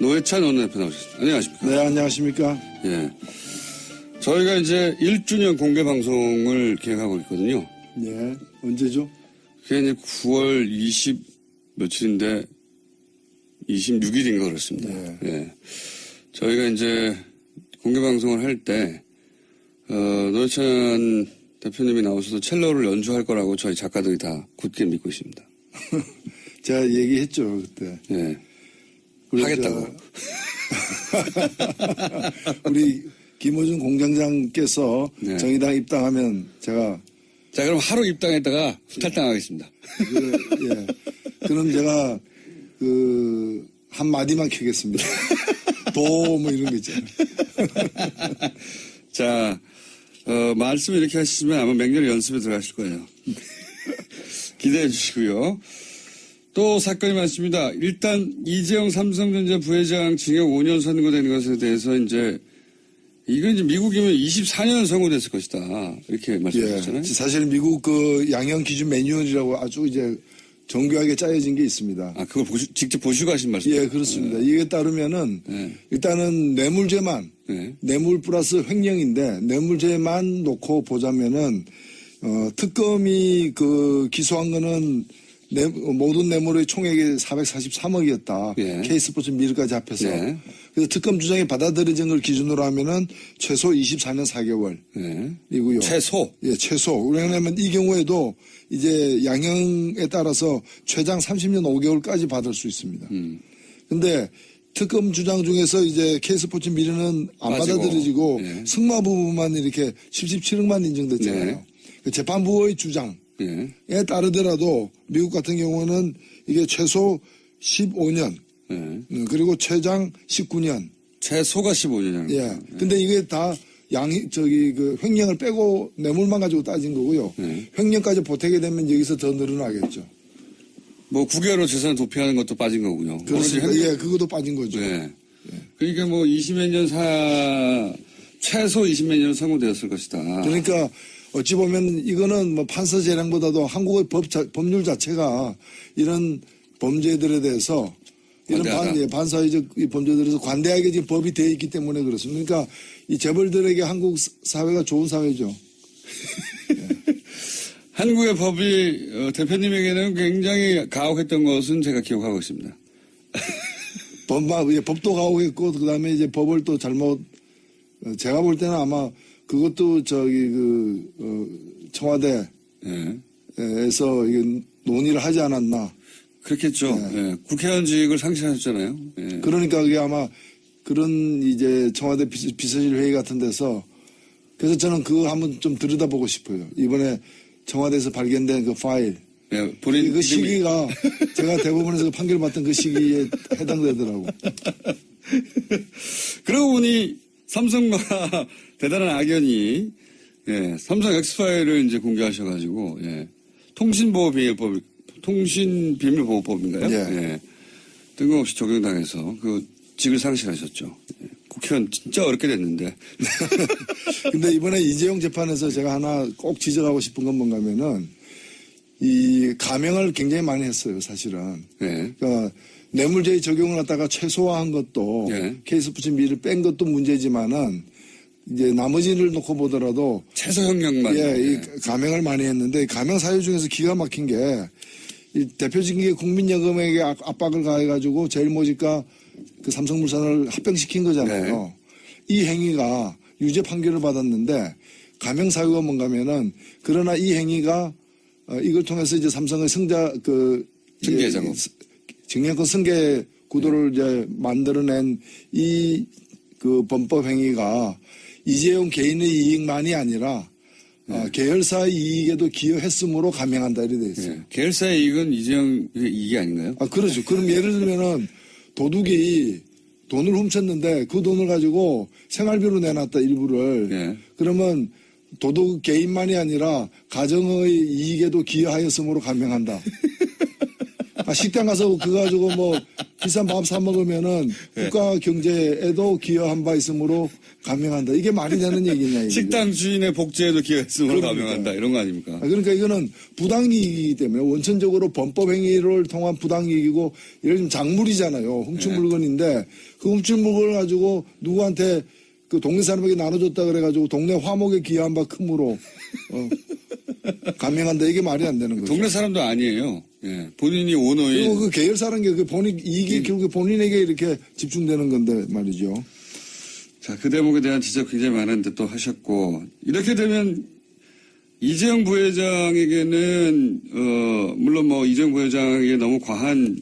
노회찬 원내대표 나오셨습니다. 안녕하십니까? 네, 안녕하십니까? 예. 저희가 이제 1주년 공개 방송을 계획하고 있거든요. 네, 언제죠? 그게 이제 9월 20 며칠인데 26일인가 그렇습니다. 네. 예. 저희가 이제 공개 방송을 할 때, 노회찬 대표님이 나오셔서 첼로를 연주할 거라고 저희 작가들이 다 굳게 믿고 있습니다. 제가 얘기했죠, 그때. 예. 하겠다고. 우리 김호준 공장장께서 네. 정의당 입당하면 제가. 자, 그럼 하루 입당했다가 탈당하겠습니다. 예. 그럼 제가 한마디만 켜겠습니다. 뭐 이런 거 있잖아요. 자, 말씀을 이렇게 하시면 아마 맹렬히 연습에 들어가실 거예요. 기대해 주시고요. 또 사건이 많습니다. 일단 이재용 삼성전자 부회장 징역 5년 선고되는 것에 대해서 이제 이건 이제 미국이면 24년 선고됐을 것이다. 이렇게 말씀하셨잖아요. 예. 사실 미국 양형 기준 매뉴얼이라고 아주 이제 정교하게 짜여진 게 있습니다. 아, 그걸 직접 보시고 하신 말씀이에요? 예, 그렇습니다. 이게 따르면은 네. 일단은 뇌물죄만 네. 뇌물 플러스 횡령인데 뇌물죄만 놓고 보자면은 특검이 기소한 거는 모든 뇌물의 총액이 443억이었다. 예. K스포츠 미르까지 합해서. 네. 그래서 특검 주장이 받아들여진 걸 기준으로 하면은 최소 24년 4개월이고요. 최소? 예, 최소. 왜냐하면 이 경우에도 이제 양형에 따라서 최장 30년 5개월까지 받을 수 있습니다. 근데 특검 주장 중에서 이제 K스포츠 미르는 안 빠지고. 받아들여지고 예. 승마 부분만 이렇게 77억만 인정됐잖아요. 네. 그 재판부의 주장. 예. 에 따르더라도 미국 같은 경우는 이게 최소 15년 예. 그리고 최장 19년. 최소가 15년이라는 예. 거예요. 근데 이게 다 횡령을 빼고 뇌물만 가지고 따진 거고요. 횡령까지 보태게 되면 여기서 더 늘어나겠죠. 뭐 9개월로 재산 도피하는 것도 빠진 거군요. 그렇습니다. 예, 그것도 빠진 거죠. 네. 그러니까 뭐 20몇 년 최소 20몇 년 선고되었을 것이다. 그러니까 어찌 보면 이거는 뭐 판사 재량보다도 한국의 법률 자체가 이런 범죄들에 대해서 이런 반사회적 이 범죄들에 대해서 관대하게 지금 법이 되어 있기 때문에 그렇습니다. 그러니까 이 재벌들에게 한국 사회가 좋은 사회죠. 한국의 법이 대표님에게는 굉장히 가혹했던 것은 제가 기억하고 있습니다. 법도 가혹했고 그다음에 이제 법을 또 잘못 제가 볼 때는 아마 그것도 청와대에서 이게 논의를 하지 않았나. 그렇겠죠. 예. 국회의원직을 상실하셨잖아요. 예. 그러니까 그게 아마 그런 이제 청와대 비서실 회의 같은 데서 그래서 저는 그거 한번 좀 들여다보고 싶어요. 이번에 청와대에서 발견된 그 파일. 예, 본인 그 시기가 제가 대법원에서 판결받던 그 시기에 해당되더라고. 그러고 보니 삼성과 대단한 악연이 삼성 엑스파일을 이제 공개하셔가지고 통신비밀보호법인가요? 예. 뜬금없이 적용당해서 그 직을 상실하셨죠. 국회의원 진짜 어렵게 됐는데. 근데 이번에 이재용 재판에서 제가 하나 꼭 지적하고 싶은 건 뭔가 하면은 이 감형을 굉장히 많이 했어요, 사실은. 그러니까 뇌물죄의 적용을 갖다가 최소화한 것도 K스포츠 미를 뺀 것도 문제지만은 이제 나머지를 놓고 보더라도 최소 형량만 이 감형을 많이 했는데 감형 사유 중에서 기가 막힌 게 이 대표적인 게 국민연금에게 압박을 가해가지고 제일모직과 그 삼성물산을 합병시킨 거잖아요. 이 행위가 유죄 판결을 받았는데 감형 사유가 뭔가 하면은 그러나 이 행위가 이걸 통해서 이제 삼성의 승계 작업, 증여권 승계 구도를 이제 만들어낸 이 범법 행위가 이재용 개인의 이익만이 아니라 계열사의 이익에도 기여했으므로 감형한다 이래 돼 있어요. 계열사의 이익은 이재용의 이익이 아닌가요? 그렇죠. 그럼 예를 들면은 도둑이 돈을 훔쳤는데 그 돈을 가지고 생활비로 내놨다 일부를. 그러면 도둑 개인만이 아니라 가정의 이익에도 기여하였으므로 감형한다. 식당 가서 그거 가지고 뭐 비싼 밥 사 먹으면은 국가 경제에도 기여한 바 있으므로 감명한다. 이게 말이 되는 얘기냐. 이게. 식당 주인의 복지에도 기여했음으로 그러니까. 감명한다. 이런 거 아닙니까? 그러니까 이거는 부당이익이기 때문에 원천적으로 범법 행위를 통한 부당이익이고 예를 들면 작물이잖아요. 훔친 물건인데 그 훔친 물건을 가지고 누구한테 그 동네 사람에게 나눠줬다 그래가지고 동네 화목에 기여한 바 크므로 감명한다. 이게 말이 안 되는 거죠. 동네 사람도 아니에요. 예. 본인이 오너인. 그리고 그 계열사라는 게 그 본인 이익이 결국 본인에게 이렇게 집중되는 건데 말이죠. 자, 그 대목에 대한 지적 굉장히 많은데 또 하셨고 이렇게 되면 이재용 부회장에게는 물론 뭐 이재용 부회장에게 너무 과한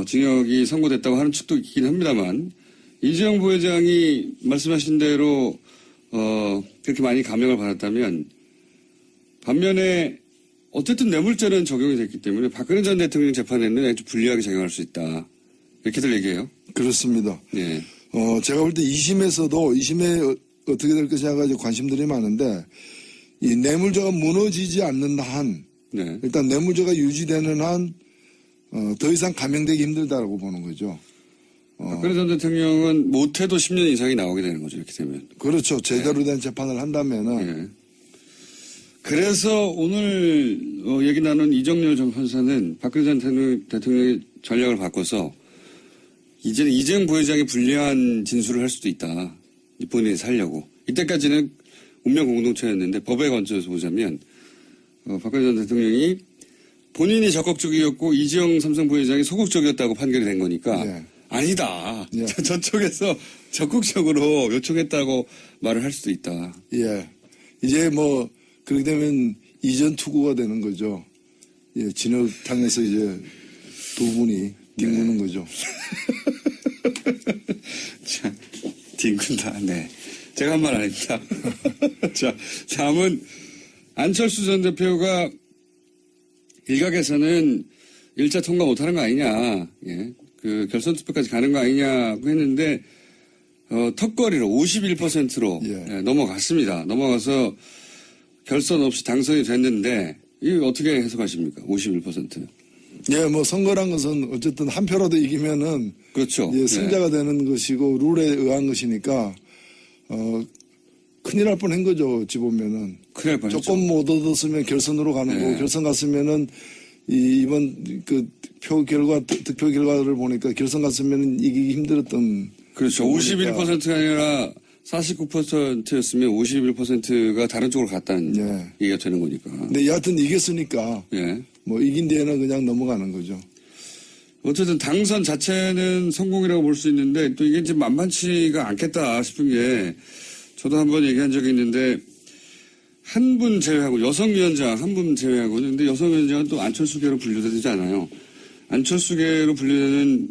징역이 선고됐다고 하는 측도 있긴 합니다만 이재용 부회장이 말씀하신 대로 그렇게 많이 감형을 받았다면 반면에 어쨌든 뇌물죄는 적용이 됐기 때문에 박근혜 전 대통령 재판에는 아주 불리하게 작용할 수 있다. 이렇게들 얘기해요. 그렇습니다. 예. 제가 볼 때 2심에 어떻게 될 것이냐가 관심들이 많은데 이 뇌물죄가 무너지지 않는 한 네. 일단 뇌물죄가 유지되는 한 더 이상 감형되기 힘들다라고 보는 거죠. 박근혜 전 대통령은 못해도 10년 이상이 나오게 되는 거죠. 이렇게 되면. 그렇죠. 제대로 된 재판을 한다면은 예. 그래서 오늘 얘기 나눈 이정렬 전 판사는 박근혜 전 대통령의 전략을 바꿔서 이제는 이재용 부회장이 불리한 진술을 할 수도 있다. 본인이 살려고. 이때까지는 운명 공동체였는데 법에 건져서 보자면 박근혜 전 대통령이 본인이 적극적이었고 이재용 삼성 부회장이 소극적이었다고 판결이 된 거니까 네. 아니다. 네. 저쪽에서 적극적으로 요청했다고 말을 할 수도 있다. 예 이제 뭐 그렇게 되면 이전 투구가 되는 거죠. 예 진흙탕에서 이제 두 분이 뒹구는 거죠. 자, 뒹군다. 네. 제가 한 말 아닙니다. 자, 다음은 안철수 전 대표가 일각에서는 1차 통과 못하는 거 아니냐. 예. 그 결선 투표까지 가는 거 아니냐고 했는데 턱걸이로 51%로 예. 넘어갔습니다. 넘어가서 결선 없이 당선이 됐는데 이거 어떻게 해석하십니까? 51%. 예, 뭐 선거란 것은 어쨌든 한 표라도 이기면은 그렇죠. 예, 승자가 되는 것이고 룰에 의한 것이니까 큰일 날 뻔한 거죠. 어찌 보면은 큰일 날 뻔했죠. 조금 못 얻었으면 결선으로 가는 네. 거고 결선 갔으면은 이번 그 득표 결과를 보니까 결선 갔으면 이기기 힘들었던 그렇죠. 51%가 아니라 49%였으면 51%가 다른 쪽으로 갔다는 예. 얘기가 되는 거니까. 근데 여하튼 이겼으니까 예. 뭐 이긴 뒤에는 그냥 넘어가는 거죠. 어쨌든 당선 자체는 성공이라고 볼 수 있는데 또 이게 지금 만만치가 않겠다 싶은 게 저도 한번 얘기한 적이 있는데 한 분 제외하고 여성위원장 한 분 제외하고는 근데 여성위원장은 또 안철수계로 분류되지 않아요. 안철수계로 분류되는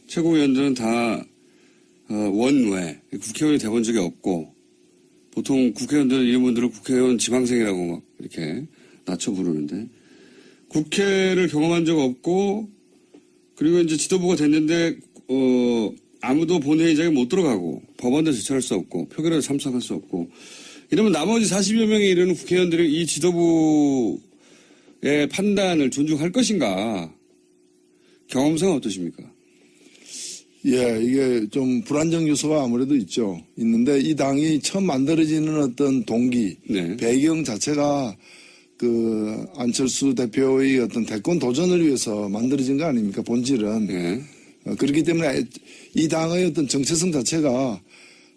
최고위원들은 다 원외 국회의원이 돼본 적이 없고 보통 국회의원들 이런 분들은 국회의원 지망생이라고 막 이렇게 낮춰 부르는데 국회를 경험한 적 없고 그리고 이제 지도부가 됐는데 아무도 본회의장에 못 들어가고 법원도 제출할 수 없고 표결에도 참석할 수 없고 이러면 나머지 40여 명에 이르는 국회의원들이 이 지도부의 판단을 존중할 것인가? 경험상 어떠십니까? 예, 이게 좀 불안정 요소가 아무래도 있는데 이 당이 처음 만들어지는 어떤 동기, 네. 배경 자체가 그 안철수 대표의 어떤 대권 도전을 위해서 만들어진 거 아닙니까? 본질은. 네. 그렇기 때문에 이 당의 어떤 정체성 자체가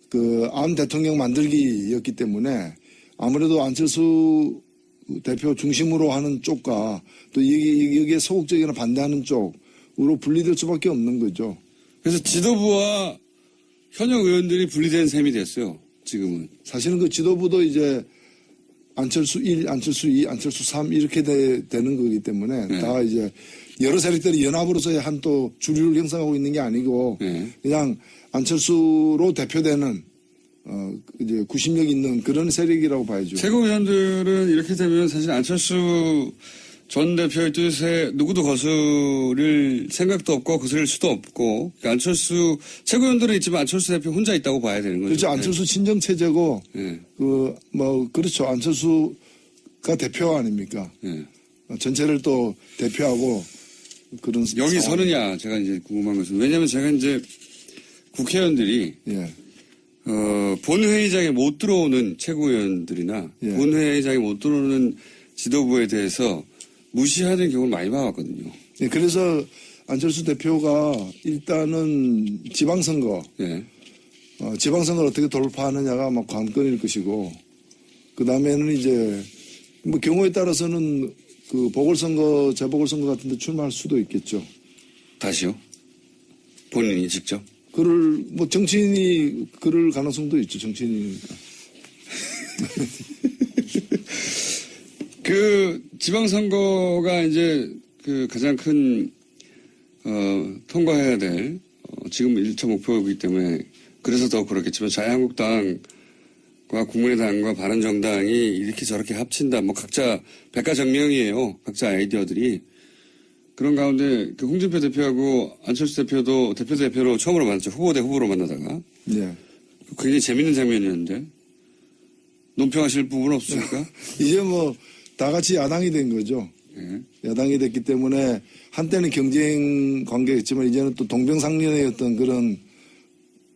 그 안 대통령 만들기였기 때문에 아무래도 안철수 대표 중심으로 하는 쪽과 또 여기에 소극적이나 반대하는 쪽으로 분리될 수밖에 없는 거죠. 그래서 지도부와 현역 의원들이 분리된 셈이 됐어요. 지금은. 사실은 그 지도부도 이제 안철수 1, 안철수 2, 안철수 3 이렇게 되는 거기 때문에 네. 다 이제 여러 세력들이 연합으로서의 한 또 주류를 형성하고 있는 게 아니고 네. 그냥 안철수로 대표되는 이제 구심력 있는 그런 세력이라고 봐야죠. 최고위원들은 이렇게 되면 사실 안철수 전 대표의 뜻에 누구도 거스릴 생각도 없고 거스릴 수도 없고 그러니까 안철수 최고위원들은 있지만 안철수 대표 혼자 있다고 봐야 되는 거죠. 그렇죠. 안철수 친정 체제고 네. 그렇죠. 안철수가 대표 아닙니까? 네. 전체를 또 대표하고 그런 여기 상황. 서느냐 제가 이제 궁금한 것은 왜냐하면 제가 이제 국회의원들이 예. 본회의장에 못 들어오는 최고위원들이나 예. 본회의장에 못 들어오는 지도부에 대해서 무시하는 경우를 많이 봐왔거든요. 예, 그래서 안철수 대표가 일단은 지방선거, 예. 지방선거를 어떻게 돌파하느냐가 막 관건일 것이고, 그 다음에는 이제, 뭐 경우에 따라서는 그 보궐선거, 재보궐선거 같은 데 출마할 수도 있겠죠. 다시요? 본인이 직접? 뭐 정치인이 그럴 가능성도 있죠, 정치인이니까. 그 지방선거가 이제 그 가장 큰 통과해야 될 지금 1차 목표이기 때문에 그래서 더 그렇겠지만 자유한국당과 국민의당과 바른정당이 이렇게 저렇게 합친다. 뭐 각자 백가정명이에요. 각자 아이디어들이. 그런 가운데 그 홍준표 대표하고 안철수 대표도 대표로 처음으로 만났죠. 후보 대 후보로 만나다가. 예. 굉장히 재밌는 장면이었는데. 논평하실 부분 없습니까? 이제 뭐 다 같이 야당이 된 거죠. 예. 야당이 됐기 때문에 한때는 경쟁 관계였지만 이제는 또 동병상련의 어떤 그런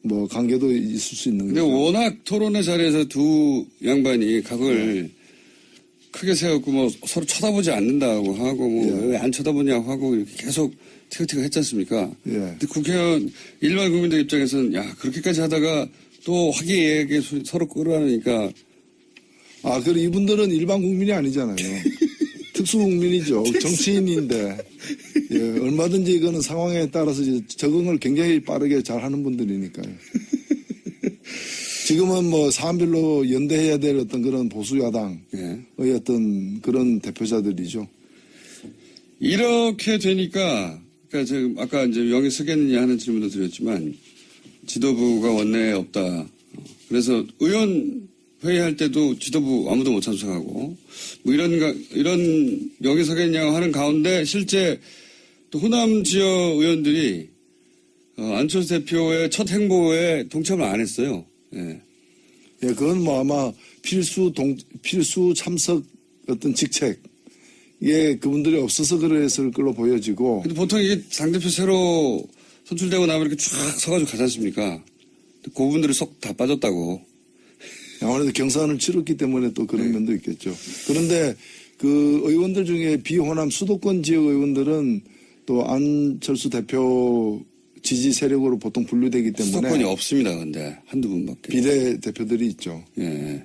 뭐 관계도 있을 수 있는 근데 거죠. 워낙 토론의 자리에서 두 양반이 각을 크게 세웠고 뭐 서로 쳐다보지 않는다고 하고 뭐 왜 안 쳐다보냐고 하고 이렇게 계속 티격태격 했지 않습니까? 예. 근데 국회의원 일반 국민들 입장에서는 야 그렇게까지 하다가 또 화기애애하게 서로 끌어안으니까 그리고 이분들은 일반 국민이 아니잖아요. 특수 국민이죠. 정치인인데 예, 얼마든지 이거는 상황에 따라서 이제 적응을 굉장히 빠르게 잘 하는 분들이니까요. 지금은 뭐 사안별로 연대해야 될 어떤 그런 보수 야당의 어떤 그런 대표자들이죠. 이렇게 되니까 그러니까 지금 아까 이제 명예 쓰겠느냐 하는 질문도 드렸지만 지도부가 원내에 없다. 그래서 의원 회의할 때도 지도부 아무도 못 참석하고 뭐 이런 명예 서겠냐고 하는 가운데 실제 또 호남 지역 의원들이 안철수 대표의 첫 행보에 동참을 안 했어요. 예. 예, 그건 뭐 아마 필수 참석 어떤 직책 이게 그분들이 없어서 그랬을 걸로 보여지고. 근데 보통 이게 당대표 새로 선출되고 나면 이렇게 쫙 서가지고 가지 않습니까? 그분들이 쏙 다 빠졌다고. 아무래도 경선을 치렀기 때문에 또 그런 면도 있겠죠. 그런데 그 의원들 중에 비호남 수도권 지역 의원들은 또 안철수 대표 지지 세력으로 보통 분류되기 때문에. 수도권이 없습니다. 근데 한두 분밖에. 비례 대표들이 있죠. 예.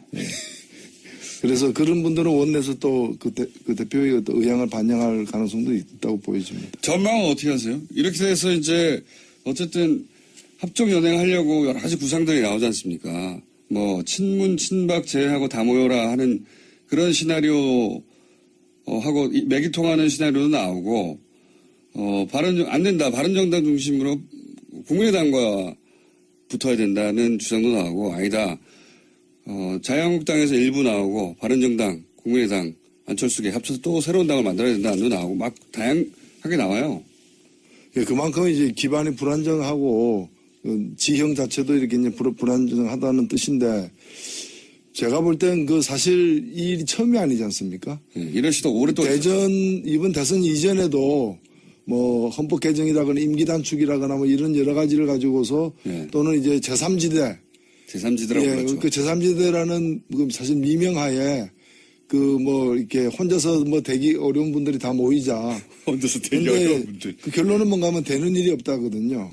그래서 그런 분들은 원내에서 또 그 대표의 어떤 의향을 반영할 가능성도 있다고 보여집니다. 전망은 어떻게 하세요? 이렇게 돼서 이제 어쨌든 합종 연행하려고 여러 가지 구상들이 나오지 않습니까? 뭐 친문 친박 제외하고 다 모여라 하는 그런 시나리오 하고 맥이 통하는 시나리오도 나오고 안 된다. 바른정당 중심으로 국민의당과 붙어야 된다는 주장도 나오고 아니다. 자유한국당에서 일부 나오고 바른정당, 국민의당, 안철수계 합쳐서 또 새로운 당을 만들어야 된다는 도 나오고 막 다양하게 나와요. 예, 그만큼 이제 기반이 불안정하고 지형 자체도 이렇게 이제 불안정하다는 뜻인데 제가 볼 땐 그 사실 이 일이 처음이 아니지 않습니까? 예, 이런 시도 오랫동안 이번 대선 이전에도 뭐 헌법 개정이라거나 임기 단축이라거나 뭐 이런 여러 가지를 가지고서 또는 이제 제3지대 제3지대라고 그러죠. 그 제3지대라는 사실 미명하에 그 뭐 이렇게 혼자서 뭐 되기 어려운 분들이 다 모이자. 혼자서 되기 어려운 분들. 그 결론은 뭔가 하면 되는 일이 없다거든요.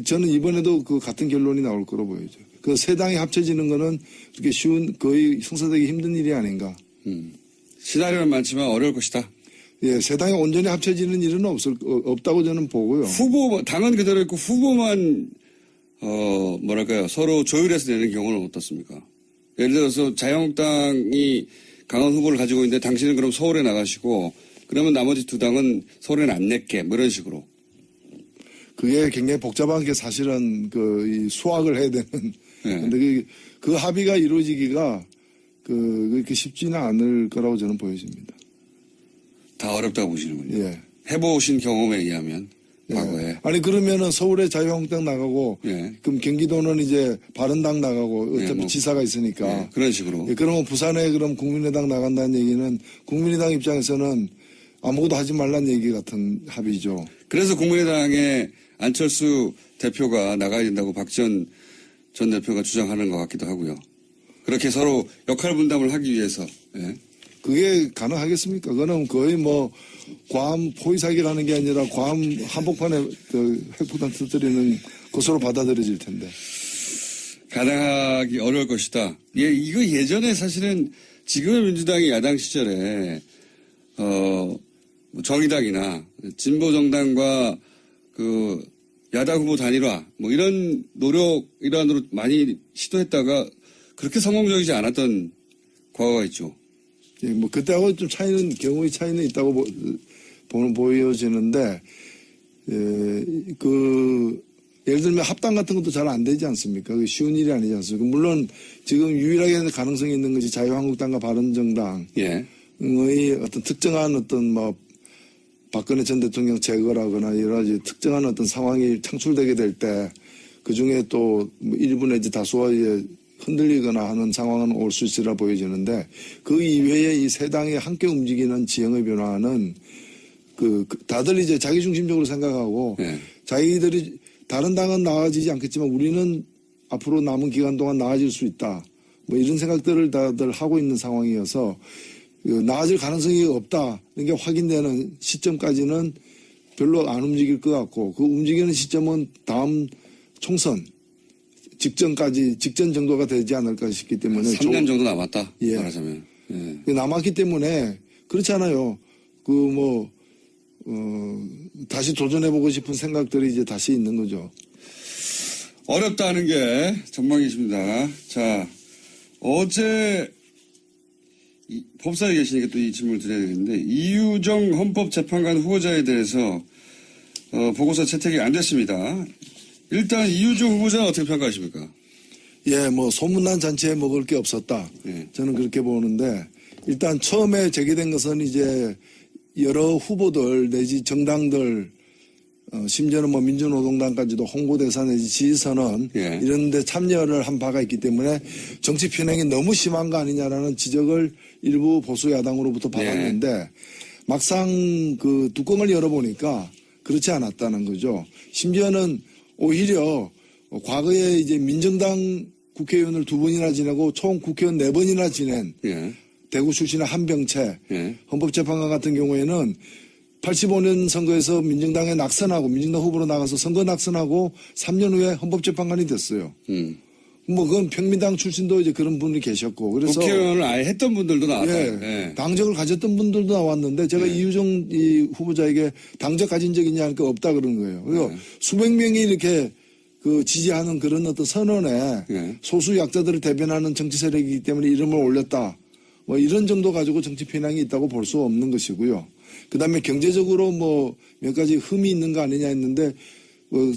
저는 이번에도 그 같은 결론이 나올 거로 보여죠. 그 세 당이 합쳐지는 거는 그렇게 쉬운 거의 성사되기 힘든 일이 아닌가. 시나리오는 많지만 어려울 것이다. 예, 세 당이 온전히 합쳐지는 일은 없다고 저는 보고요. 당은 그대로 있고 후보만 뭐랄까요 서로 조율해서 내는 경우는 어떻습니까? 예를 들어서 자유한국당이 강한 후보를 가지고 있는데 당신은 그럼 서울에 나가시고 그러면 나머지 두 당은 서울에는 안 낼게 뭐 이런 식으로. 그게 굉장히 복잡한 게 사실은 이 수학을 해야 되는. 근데 그 합의가 이루어지기가 그렇게 쉽지는 않을 거라고 저는 보여집니다. 다 어렵다고 보시는군요. 예. 해보신 경험에 의하면 과거에. 아니 그러면은 서울에 자유한국당 나가고 그럼 경기도는 이제 바른당 나가고 어차피 뭐, 지사가 있으니까 그런 식으로. 그러면 부산에 그럼 국민의당 나간다는 얘기는 국민의당 입장에서는 아무것도 하지 말란 얘기 같은 합의죠. 그래서 국민의당의 안철수 대표가 나가야 된다고 박지원 전 대표가 주장하는 것 같기도 하고요. 그렇게 서로 역할 분담을 하기 위해서. 예. 그게 가능하겠습니까? 그거는 거의 뭐 괌 포위사기라는 게 아니라 괌 한복판에 그 핵폭탄 터뜨리는 것으로 받아들여질 텐데. 가능하기 어려울 것이다. 예, 이거 예전에 사실은 지금의 민주당이 야당 시절에 뭐 정의당이나 진보정당과 그 야당 후보 단일화 뭐 이런 노력 일환으로 많이 시도했다가 그렇게 성공적이지 않았던 과거가 있죠. 예, 뭐 그때하고 좀 경우의 차이는 있다고 보여지는데, 예를 들면 합당 같은 것도 잘 안 되지 않습니까? 그 쉬운 일이 아니지 않습니까? 물론 지금 유일하게 가능성이 있는 것이 자유한국당과 바른정당의 예. 어떤 특정한 어떤 뭐 박근혜 전 대통령 제거라거나 여러 가지 특정한 어떤 상황이 창출되게 될 때 그중에 또뭐 일부 내지 다수가 이제 흔들리거나 하는 상황은 올 수 있으리라 보여지는데 그 이외에 이 세 당이 함께 움직이는 지형의 변화는 다들 이제 자기중심적으로 생각하고 예. 자기들이 다른 당은 나아지지 않겠지만 우리는 앞으로 남은 기간 동안 나아질 수 있다. 뭐 이런 생각들을 다들 하고 있는 상황이어서 나아질 가능성이 없다는 게 확인되는 시점까지는 별로 안 움직일 것 같고 그 움직이는 시점은 다음 총선 직전 정도가 되지 않을까 싶기 때문에 3년 정도 남았다. 예. 말하자면. 예. 남았기 때문에 그렇잖아요. 다시 도전해보고 싶은 생각들이 이제 다시 있는 거죠. 어렵다는 게 전망이십니다. 자, 어제 법사에 계시니까 또 이 질문을 드려야 되는데 이유정 헌법재판관 후보자에 대해서 보고서 채택이 안 됐습니다. 일단 이유정 후보자는 어떻게 평가하십니까? 예, 뭐 소문난 잔치에 먹을 게 없었다. 예. 저는 그렇게 보는데 일단 처음에 제기된 것은 이제 여러 후보들 내지 정당들 심지어는 뭐 민주노동당까지도 홍보대사 내지 지지선언 예. 이런 데 참여를 한 바가 있기 때문에 정치 편향이 너무 심한 거 아니냐라는 지적을 일부 보수 야당으로부터 받았는데 막상 그 뚜껑을 열어보니까 그렇지 않았다는 거죠. 심지어는 오히려 과거에 이제 민정당 국회의원을 2번이나 지내고 총 국회의원 4번이나 지낸 예. 대구 출신의 한병채 예. 헌법재판관 같은 경우에는 85년 선거에서 민정당에 낙선하고 민정당 후보로 나가서 선거 낙선하고 3년 후에 헌법재판관이 됐어요. 뭐 그건 평민당 출신도 이제 그런 분이 계셨고 그래서 국회의원을 아예 했던 분들도 나왔다. 예, 예. 당적을 가졌던 분들도 나왔는데 제가 이유정 이 후보자에게 당적 가진 적 있냐 하니까 없다 그런 거예요. 그리고 수백 명이 이렇게 그 지지하는 그런 어떤 선언에 소수 약자들을 대변하는 정치 세력이기 때문에 이름을 올렸다. 뭐 이런 정도 가지고 정치 편향이 있다고 볼 수 없는 것이고요. 그다음에 경제적으로 뭐 몇 가지 흠이 있는 거 아니냐 했는데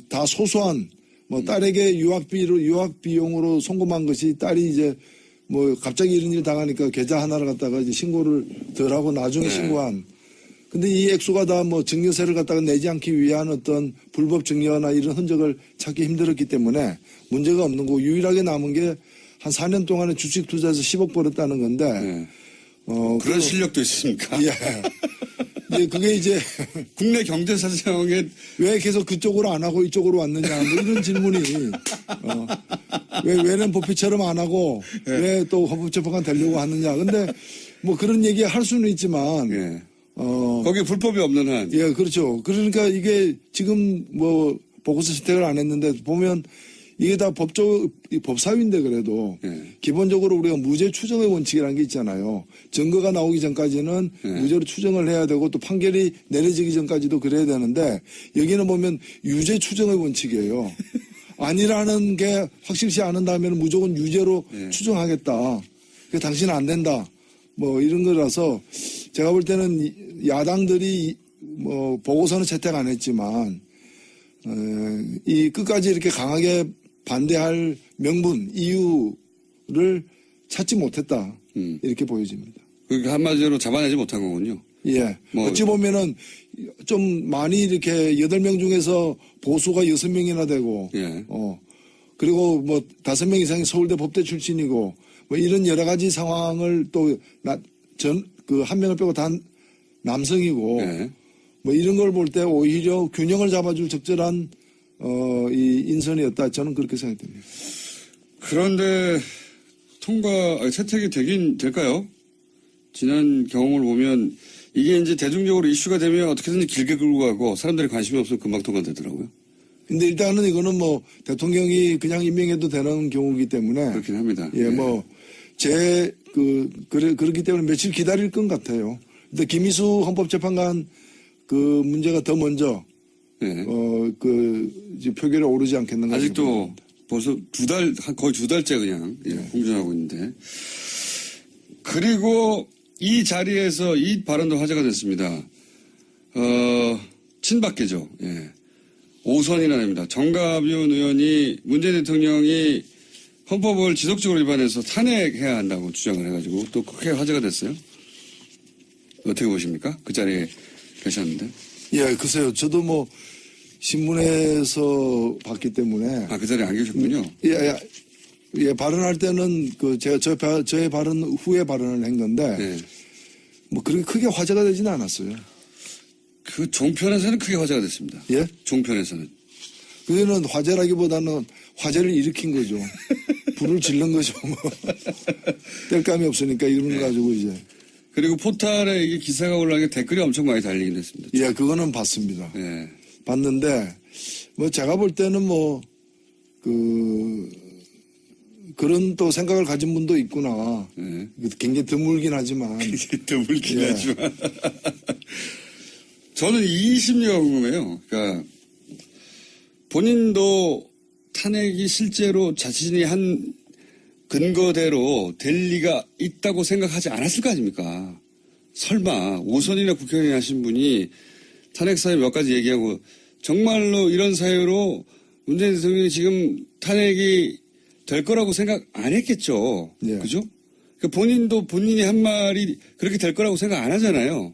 다 소소한 뭐 딸에게 유학 비용으로 송금한 것이 딸이 이제 뭐 갑자기 이런 일 당하니까 계좌 하나를 갖다가 이제 신고를 덜 하고 나중에 신고한. 근데 이 액수가 다 뭐 증여세를 갖다가 내지 않기 위한 어떤 불법 증여나 이런 흔적을 찾기 힘들었기 때문에 문제가 없는 거고 유일하게 남은 게 한 4년 동안에 주식 투자해서 10억 벌었다는 건데. 그런 실력도 있습니까? 예. 예, 그게 이제 국내 경제 사정에 왜 계속 그쪽으로 안 하고 이쪽으로 왔느냐 뭐 이런 질문이 왜는 법회처럼 안 하고 왜 또 헌법재판관 되려고 하느냐. 근데 뭐 그런 얘기 할 수는 있지만 거기에 불법이 없는 한. 예, 그렇죠. 그러니까 이게 지금 뭐 보고서 채택을 안 했는데 보면 이게 다 법사위인데 그래도 기본적으로 우리가 무죄 추정의 원칙이라는 게 있잖아요. 증거가 나오기 전까지는 무죄로 추정을 해야 되고 또 판결이 내려지기 전까지도 그래야 되는데 여기는 보면 유죄 추정의 원칙이에요. 아니라는 게 확실시 않은 다음에는 무조건 유죄로 추정하겠다. 그게 당신은 안 된다. 뭐 이런 거라서 제가 볼 때는 야당들이 뭐 보고서는 채택 안 했지만 이 끝까지 이렇게 강하게 반대할 명분, 이유를 찾지 못했다. 이렇게 보여집니다. 그러니까 한마디로 잡아내지 못한 거군요. 예. 어찌 보면은 좀 많이 이렇게 8명 중에서 보수가 6명이나 되고, 그리고 뭐 5명 이상이 서울대 법대 출신이고, 뭐 이런 여러 가지 상황을 또 한 명을 빼고 다 남성이고 네. 뭐 이런 걸 볼 때 오히려 균형을 잡아줄 적절한 이 인선이었다. 저는 그렇게 생각됩니다. 그런데 채택이 되긴 될까요? 지난 경험을 보면 이게 이제 대중적으로 이슈가 되면 어떻게든지 길게 끌고 가고 사람들이 관심이 없으면 금방 통과되더라고요. 근데 일단은 이거는 뭐 대통령이 그냥 임명해도 되는 경우이기 때문에 그렇긴 합니다. 예, 뭐 그렇기 때문에 며칠 기다릴 것 같아요. 근데 김희수 헌법재판관 그 문제가 더 먼저 네. 이제 표결에 오르지 않겠는가. 아직도 벌써 거의 두 달째 그냥 공전하고 있는데. 그리고 이 자리에서 이 발언도 화제가 됐습니다. 친박계죠. 예. 오선이라는 정가윤 의원이 문재인 대통령이 헌법을 지속적으로 위반해서 탄핵해야 한다고 주장을 해가지고 또 크게 화제가 됐어요. 어떻게 보십니까? 그 자리에 계셨는데. 예, 글쎄요. 저도 뭐 신문에서 봤기 때문에. 그 자리에 안 계셨군요. 예, 발언할 때는 저의 발언 후에 발언을 한 건데. 네. 뭐 그렇게 크게 화제가 되지는 않았어요. 그 종편에서는 크게 화제가 됐습니다. 예? 종편에서는. 그거는 화제라기보다는 화제를 일으킨 거죠. 불을 질른 거죠. 뭐. 뗄감이 없으니까 이런 거 가지고 이제. 그리고 포탈에 이게 기사가 올라가게 댓글이 엄청 많이 달리긴 했습니다. 예, 그거는 봤습니다. 예. 봤는데, 뭐 제가 볼 때는 뭐, 그런 또 생각을 가진 분도 있구나. 예. 굉장히 드물긴 하지만. 드물긴 예. 하지만. 저는 이 심리가 궁금해요. 그러니까 본인도 탄핵이 실제로 자신이 한 근거대로 될 리가 있다고 생각하지 않았을 거 아닙니까? 설마 오선이나 국회의원이 하신 분이 탄핵 사유 몇 가지 얘기하고 정말로 이런 사유로 문재인 대통령이 지금 탄핵이 될 거라고 생각 안 했겠죠. 예. 그죠? 그러니까 본인도 본인이 한 말이 그렇게 될 거라고 생각 안 하잖아요.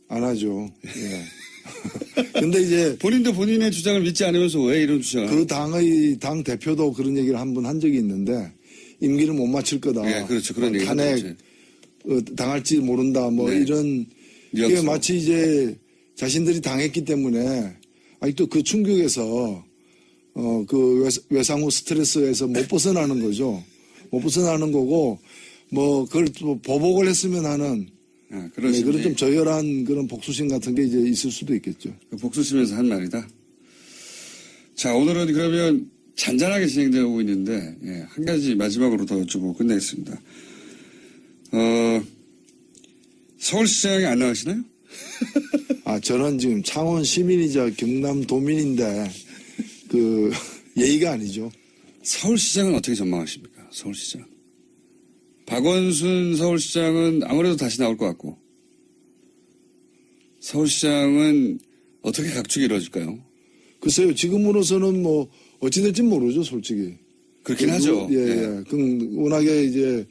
안 하죠. 예. 근데 이제 본인도 본인의 주장을 믿지 않으면서 왜 이런 주장을? 그 당 대표도 그런 얘기를 한 번 한 적이 있는데 임기를 못 마칠 거다. 예, 그렇죠. 그런 얘기. 탄핵 당할지 모른다. 뭐 네. 이런 뉘앙스. 이게 마치 이제 자신들이 당했기 때문에 아직도 그 충격에서 그 외상후 스트레스에서 못 벗어나는 거죠. 못 벗어나는 거고 뭐 그걸 또 보복을 했으면 하는 그런 네, 그런 심리. 좀 저열한 그런 복수심 같은 게 이제 있을 수도 있겠죠. 복수심에서 한 말이다. 자, 오늘은 그러면 잔잔하게 진행되고 있는데, 예, 한 가지 마지막으로 더 여쭤보고 끝내겠습니다. 서울시장이 안 나가시나요? 저는 지금 창원 시민이자 경남 도민인데, 예의가 아니죠. 서울시장은 어떻게 전망하십니까? 서울시장. 박원순 서울시장은 아무래도 다시 나올 것 같고, 서울시장은 어떻게 각축이 이루어질까요? 글쎄요, 지금으로서는 뭐, 어찌될지 모르죠, 솔직히. 그렇긴 하죠. 예. 워낙에 이제,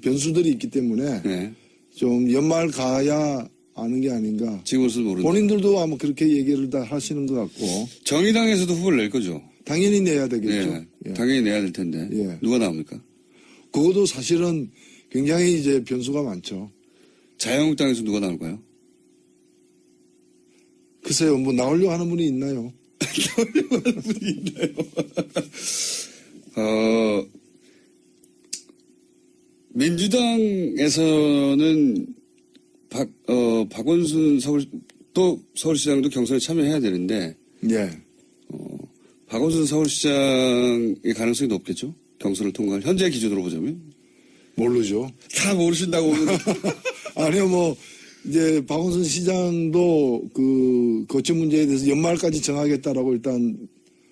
변수들이 있기 때문에, 네. 좀 연말 가야 아는 게 아닌가. 지금으로서는 모른다. 본인들도 아마 그렇게 얘기를 다 하시는 것 같고. 정의당에서도 후보를 낼 거죠? 당연히 내야 되겠죠. 예, 예. 당연히 내야 될 텐데. 예. 누가 나옵니까? 그것도 사실은 굉장히 이제 변수가 많죠. 자유한국당에서 누가 나올까요? 글쎄요, 뭐 나오려고 하는 분이 있나요? 민주당에서는 박원순 서울시장도 경선에 참여해야 되는데, 예. 박원순 서울시장의 가능성이 높겠죠? 경선을 통과할, 현재 기준으로 보자면? 모르죠. 다 모르신다고. 아니요, 뭐, 이제 박원순 시장도 거치 문제에 대해서 연말까지 정하겠다라고 일단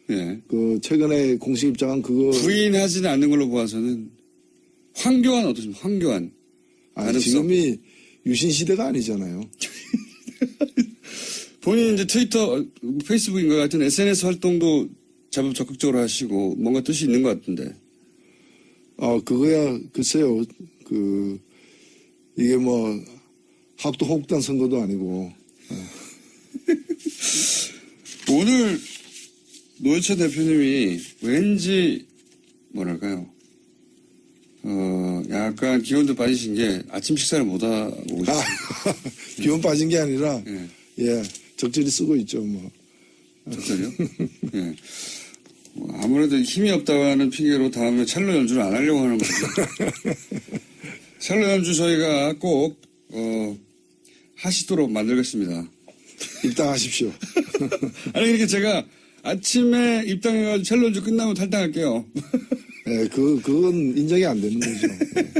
예. 최근에 공식 입장한 그거. 부인하지는 않는 걸로 보아서는, 황교안 어떠십니까? 황교안. 지금이 유신 시대가 아니잖아요. 본인 이제 트위터, 페이스북인가 같은 SNS 활동도 제법 적극적으로 하시고 뭔가 뜻이 있는 것 같은데. 그거야 글쎄요. 이게 뭐 학도 호국단 선거도 아니고. 오늘 노회찬 대표님이 왠지 뭐랄까요? 약간 기온도 빠지신 게 아침 식사를 못 하고 오셨어요. 기온 빠진 게 아니라, 예. 예, 적절히 쓰고 있죠, 뭐. 적절히요? 예. 아무래도 힘이 없다는 핑계로 다음에 첼로 연주를 안 하려고 하는 거죠. 첼로 연주 저희가 꼭, 하시도록 만들겠습니다. 입당하십시오. 아니, 그렇게 제가 아침에 입당해가지고 첼로 연주 끝나면 탈당할게요. 예, 그건 인정이 안 되는 거죠. 예.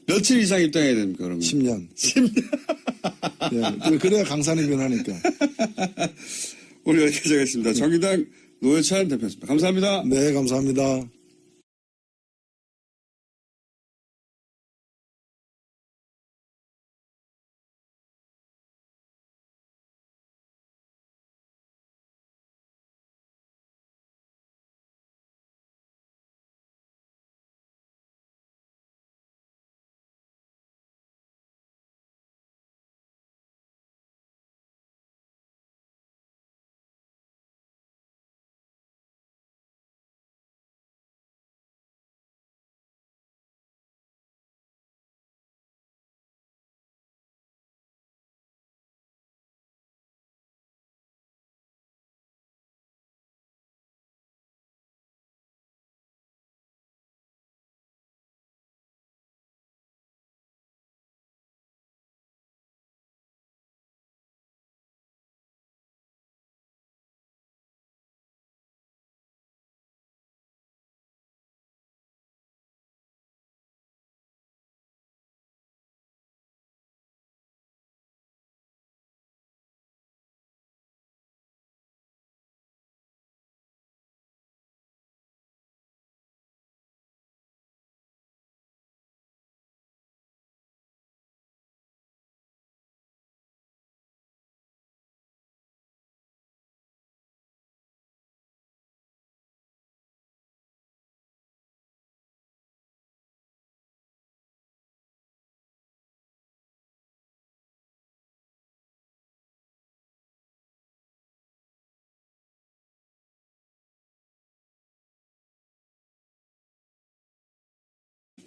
며칠 이상 입당해야 됩니까, 그러면? 10년. 10년. 예, 그래야 강산이 변하니까. 오늘 여기까지 하겠습니다. 정의당 노회찬 대표였습니다. 감사합니다. 네, 감사합니다.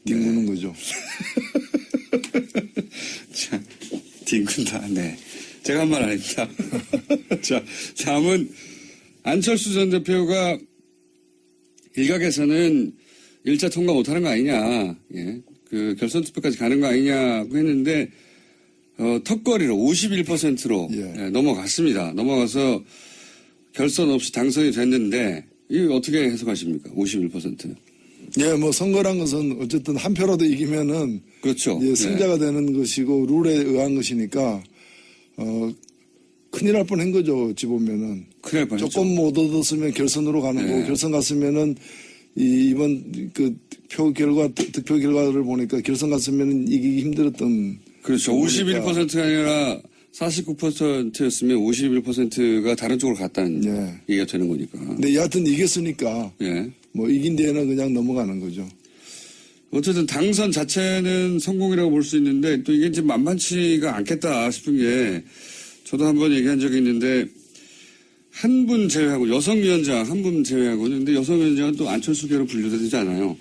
뒹구는 거죠. 자, 뒹군다. 네. 제가 한 말 아닙니다. 자, 다음은 안철수 전 대표가 일각에서는 1차 통과 못하는 거 아니냐. 예. 그 결선 투표까지 가는 거 아니냐고 했는데, 턱걸이로 51%로 예. 예, 넘어갔습니다. 넘어가서 결선 없이 당선이 됐는데, 이거 어떻게 해석하십니까? 51%. 예, 뭐 선거란 것은 어쨌든 한 표라도 이기면은 그렇죠. 예, 승자가 되는 것이고 룰에 의한 것이니까 큰일 날 뻔한 거죠. 어찌 보면은 큰일 날 뻔했죠. 조금 못 얻었으면 결선으로 가는 네. 거고 결선 갔으면은 이번 그 득표 결과를 보니까 결선 갔으면은 이기기 힘들었던. 그렇죠. 51%가 아니라 49%였으면 51%가 다른 쪽으로 갔다는 예. 얘기가 되는 거니까. 근데 여하튼 이겼으니까 예. 뭐 이긴 뒤에는 그냥 넘어가는 거죠. 어쨌든 당선 자체는 성공이라고 볼 수 있는데 또 이게 이제 만만치가 않겠다 싶은 게 저도 한번 얘기한 적이 있는데 한 분 제외하고 여성위원장 한 분 제외하고는 근데 여성위원장은 또 안철수계로 분류되지 않아요.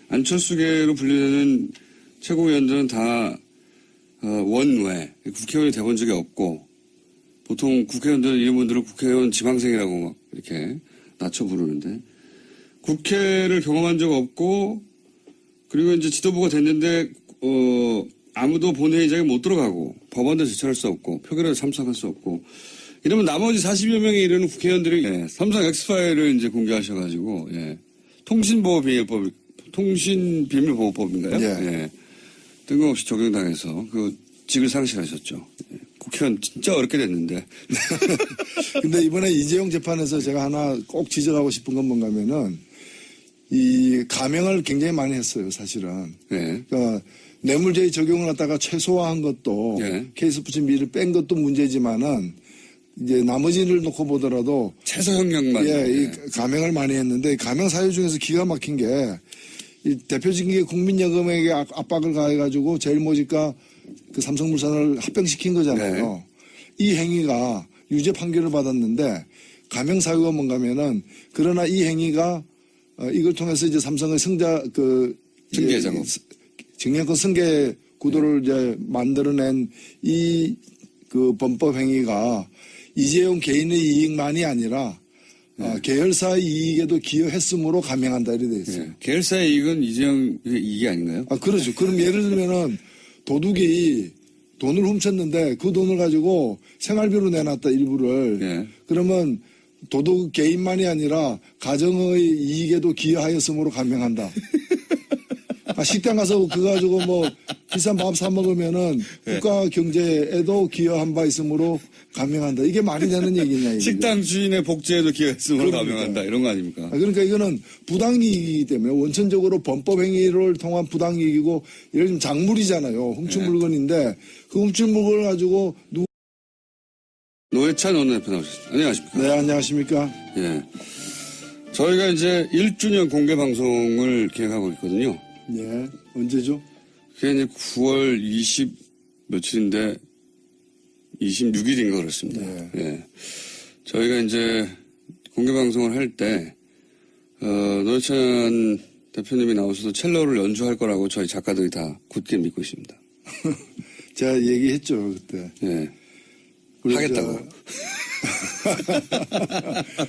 안철수계로 분류되는 최고위원들은 다 원외 국회의원이 돼본 적이 없고 보통 국회의원들은 이런 분들을 국회의원 지망생이라고 막 이렇게 낮춰 부르는데 국회를 경험한 적 없고 그리고 이제 지도부가 됐는데 아무도 본회의장에 못 들어가고 법안도 제출할 수 없고 표결에도 참석할 수 없고 이러면 나머지 40여 명에 이르는 국회의원들이 삼성 엑스파일을 이제 공개하셔가지고 통신비밀보호법인가요? 예. 뜬금없이 적용당해서 그 직을 상실하셨죠. 국회의원 진짜 어렵게 됐는데. 근데 이번에 이재용 재판에서 제가 하나 꼭 지적하고 싶은 건 뭔가면은 이 감형을 굉장히 많이 했어요, 사실은. 네. 그러니까 뇌물죄의 적용을 갖다가 최소화한 것도 케이스 부침비를 뺀 것도 문제지만은 이제 나머지를 놓고 보더라도 최소 형량만. 이 감형을 많이 했는데 감형 사유 중에서 기가 막힌 게 이 대표적인 게 국민연금에게 압박을 가해가지고 제일 모직과 그 삼성물산을 합병시킨 거잖아요. 이 행위가 유죄 판결을 받았는데 감형 사유가 뭔가면은 그러나 이 행위가 이걸 통해서 이제 삼성의 승계 작업. 증여권 승계 구도를 이제 만들어낸 이 그 범법 행위가 이재용 개인의 이익만이 아니라 계열사의 이익에도 기여했으므로 감형한다 이래 돼 있어요. 계열사의 이익은 이재용 이익이 아닌가요? 그렇죠. 그럼 예를 들면은 도둑이 돈을 훔쳤는데 그 돈을 가지고 생활비로 내놨다 일부를. 그러면 도둑 개인만이 아니라 가정의 이익에도 기여하였으므로 감형한다. 식당 가서 그거 가지고 뭐 비싼 밥 사 먹으면은 국가 경제에도 기여한 바 있으므로 감형한다. 이게 말이 되는 얘기냐 이거죠. 식당 주인의 복지에도 기여했으므로 감형한다. 이런 거 아닙니까? 그러니까 이거는 부당이익이기 때문에 원천적으로 범법 행위를 통한 부당이익이고 예를 들면 작물이잖아요. 훔친 물건인데 그 훔친 물건을 가지고 노회찬 원내대표 나오셨습니다. 안녕하십니까? 네, 안녕하십니까? 예. 저희가 이제 1주년 공개 방송을 계획하고 있거든요. 네, 언제죠? 그게 이제 9월 20 며칠인데 26일인가 그렇습니다. 예. 저희가 이제 공개 방송을 할 때, 노회찬 대표님이 나오셔서 첼로를 연주할 거라고 저희 작가들이 다 굳게 믿고 있습니다. 제가 얘기했죠, 그때. 예. 하겠다고.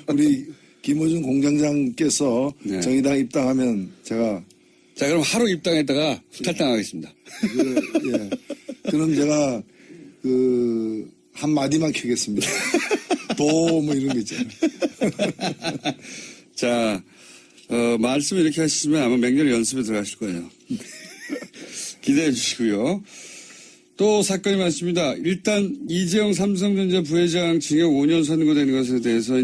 우리 김호준 공장장께서 정의당 입당하면 제가. 자, 그럼 하루 입당했다가 탈당하겠습니다. 예. 그럼 제가 한 마디만 캐겠습니다. 뭐 이런 거 있잖아요. 자, 말씀 이렇게 하시면 아마 맹렬히 연습에 들어가실 거예요. 기대해 주시고요. 또 사건이 많습니다. 일단 이재용 삼성전자 부회장 징역 5년 선고된 것에 대해서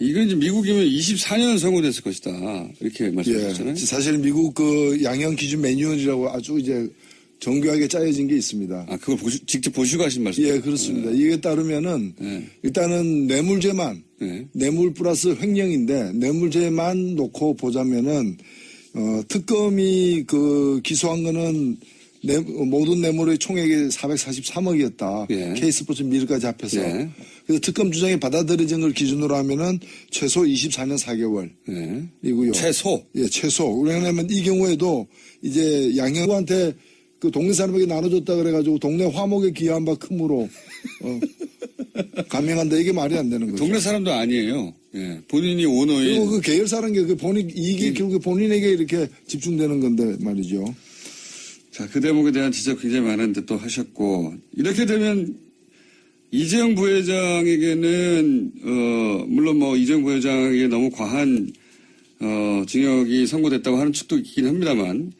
이건 이제 미국이면 24년 선고됐을 것이다. 이렇게 말씀하셨잖아요. 사실 미국 양형 기준 매뉴얼이라고 아주 이제 정교하게 짜여진 게 있습니다. 그걸 직접 보시고 하신 말씀이죠? 예, 그렇습니다. 이에 따르면은 일단은 뇌물죄만 뇌물 플러스 횡령인데 뇌물죄만 놓고 보자면은 특검이 기소한 거는 모든 뇌물의 총액이 443억이었다. K스포츠 미르까지 합해서. 그래서 특검 주장이 받아들여진 걸 기준으로 하면은 최소 24년 4개월이고요. 최소? 예, 최소. 왜냐하면 이 경우에도 이제 양형한테 동네 사람에게 나눠줬다 그래가지고 동네 화목에 기여한 바 크므로 감형한다. 이게 말이 안 되는 거죠. 동네 사람도 아니에요. 예. 본인이 오너인. 그리고 계열사라는 게 본인 이익이 결국에 본인에게 이렇게 집중되는 건데 말이죠. 자, 그 대목에 대한 지적 굉장히 많은데 또 하셨고, 이렇게 되면 이재용 부회장에게는, 물론 이재용 부회장에게 너무 과한, 징역이 선고됐다고 하는 측도 있긴 합니다만,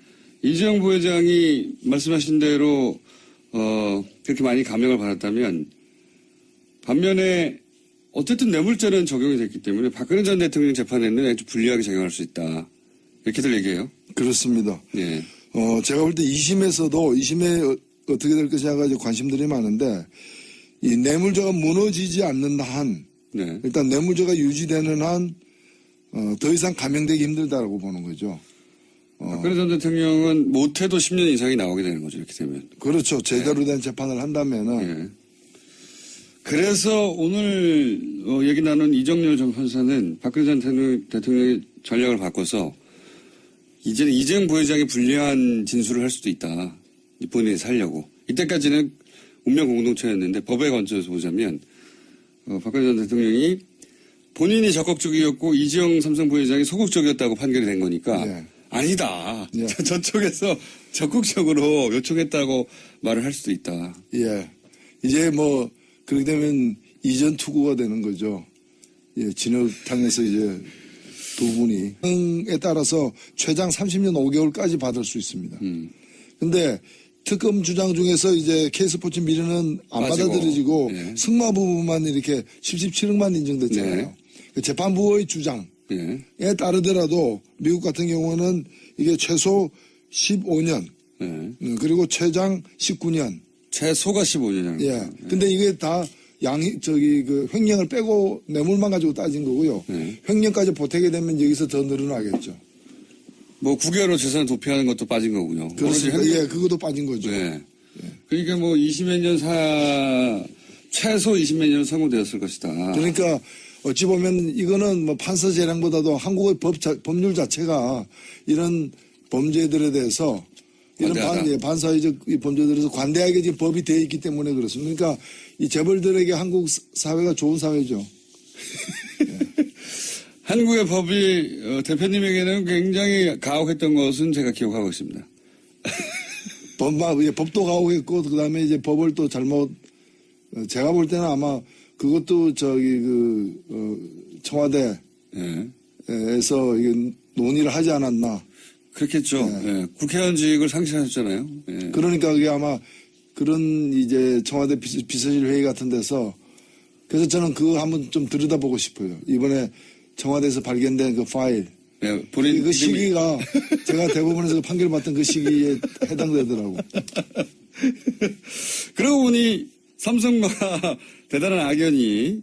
이재용 부회장이 말씀하신 대로, 그렇게 많이 감형을 받았다면, 반면에, 어쨌든 뇌물죄는 적용이 됐기 때문에 박근혜 전 대통령 재판에는 아주 불리하게 적용할 수 있다. 이렇게들 얘기해요. 그렇습니다. 예. 제가 볼 때 2심에 어떻게 될 것이냐가 관심들이 많은데, 이 뇌물죄가 무너지지 않는 한, 일단 뇌물죄가 유지되는 한, 더 이상 감형되기 힘들다라고 보는 거죠. 박근혜 전 대통령은 못해도 10년 이상이 나오게 되는 거죠, 이렇게 되면. 그렇죠. 제대로 된 재판을 한다면은. 그래서 오늘 얘기 나눈 이정렬 전 판사는 박근혜 전 대통령의 전략을 바꿔서 이제는 이재용 부회장이 불리한 진술을 할 수도 있다. 본인이 살려고. 이때까지는 운명 공동체였는데 법에 건져서 보자면 박근혜 전 대통령이 본인이 적극적이었고 이재용 삼성 부회장이 소극적이었다고 판결이 된 거니까 아니다. 저쪽에서 적극적으로 요청했다고 말을 할 수도 있다. 예. 이제 그렇게 되면 이전 투구가 되는 거죠. 예, 진흙탕에서 이제 두 분이. 에 따라서 최장 30년 5개월까지 받을 수 있습니다. 근데 특검 주장 중에서 이제 K스포츠 미르는 안 받아들여지고 승마 부분만 이렇게 77억만 인정됐잖아요. 재판부의 주장에 따르더라도 미국 같은 경우는 이게 최소 15년 그리고 최장 19년. 최소가 15년이라는 예. 근데 이게 다 횡령을 빼고 뇌물만 가지고 따진 거고요. 횡령까지 보태게 되면 여기서 더 늘어나겠죠. 9개월로 재산 도피하는 것도 빠진 거고요. 그렇습니다. 예, 그것도 빠진 거죠. 그러니까 20몇 년 최소 20몇 년 선고되었을 것이다. 그러니까 어찌 보면 이거는 판사 재량보다도 한국의 법률 자체가 이런 범죄들에 대해서 이런 관대하다. 반사회적 이 범죄들에 대해서 관대하게 지금 법이 되어 있기 때문에 그렇습니다. 그러니까 이 재벌들에게 한국 사회가 좋은 사회죠. 한국의 법이 대표님에게는 굉장히 가혹했던 것은 제가 기억하고 있습니다. 법도 가오겠고 그다음에 이제 법을 또 잘못 제가 볼 때는 아마 그것도 청와대에서 예. 이게 논의를 하지 않았나. 그렇겠죠. 예. 국회의원직을 상실하셨잖아요. 예. 그러니까 그게 아마 그런 이제 청와대 비서실 회의 같은 데서 그래서 저는 그거 한번 좀 들여다보고 싶어요. 이번에 청와대에서 발견된 그 파일. 예, 본인 그 시기가 제가 대법원에서 판결 받던 그 시기에 해당되더라고. 그러고 보니 삼성과 대단한 악연이